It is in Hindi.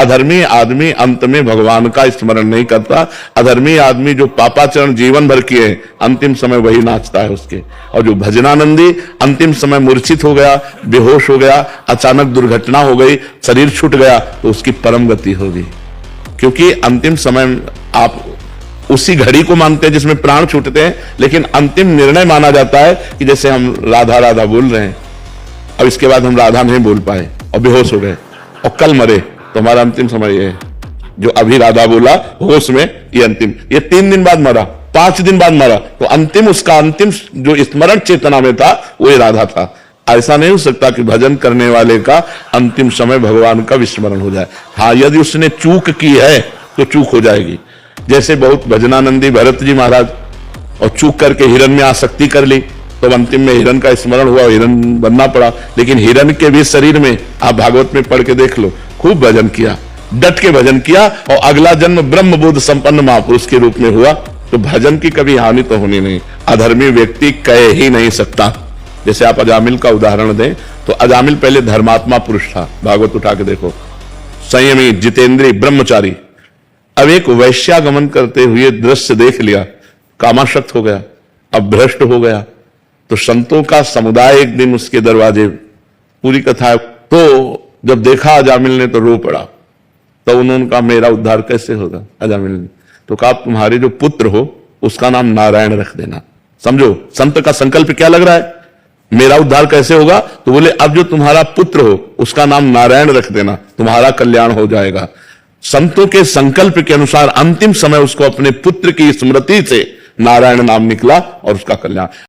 अधर्मी आदमी अंत में भगवान का स्मरण नहीं करता। अधर्मी आदमी जो पापाचरण जीवन भर किए, अंतिम समय वही नाचता है उसके। और जो भजनानंदी अंतिम समय मूर्छित हो गया, बेहोश हो गया, अचानक दुर्घटना हो गई, शरीर छूट गया, तो उसकी परम गति होगी। क्योंकि अंतिम समय आप उसी घड़ी को मानते हैं जिसमें प्राण छूटते हैं, लेकिन अंतिम निर्णय माना जाता है कि जैसे हम राधा राधा बोल रहे हैं, अब इसके बाद हम राधा नहीं बोल पाए और बेहोश हो गए और कल मरे, तो हमारा अंतिम समय ये है। जो अभी राधा बोला होश में, ये अंतिम, ये 3 दिन बाद मरा, 5 दिन बाद मरा, तो अंतिम उसका अंतिम जो स्मरण चेतना में था वो ये राधा था। ऐसा नहीं हो सकता कि भजन करने वाले का अंतिम समय भगवान का विस्मरण हो जाए। हाँ, यदि उसने चूक की है तो चूक हो जाएगी। जैसे बहुत भजनानंदी भरत जी महाराज और चूक करके हिरण में आसक्ति कर ली, तो अंतिम में हिरण का स्मरण हुआ, हिरण बनना पड़ा। लेकिन हिरण के भी शरीर में, आप भागवत में पढ़ के देख लो, खूब भजन किया, डट के भजन किया, और अगला जन्म ब्रह्म बोध संपन्न महापुरुष के रूप में हुआ। तो भजन की कभी हानि तो होनी नहीं। अधर्मी व्यक्ति कह ही नहीं सकता। जैसे आप अजामिल का उदाहरण दें, तो अजामिल पहले धर्मात्मा पुरुष था, भागवत उठा के देखो, संयमी, जितेंद्रीय, ब्रह्मचारी। अब एक वैश्यागमन करते हुए दृश्य देख लिया, कामाशक्त हो गया, अब भ्रष्ट हो गया। तो संतों का समुदाय एक दिन उसके दरवाजे, पूरी कथा है, तो जब देखा अजामिल ने तो रो पड़ा। तो उन्होंने कहा मेरा उद्धार कैसे होगा? अजामिल ने तो कहा तुम्हारे जो पुत्र हो उसका नाम नारायण रख देना। समझो संत का संकल्प क्या लग रहा है, मेरा उद्धार कैसे होगा? तो बोले अब जो तुम्हारा पुत्र हो उसका नाम नारायण रख देना, तुम्हारा कल्याण हो जाएगा। संतों के संकल्प के अनुसार अंतिम समय उसको अपने पुत्र की स्मृति से नारायण नाम निकला और उसका कल्याण।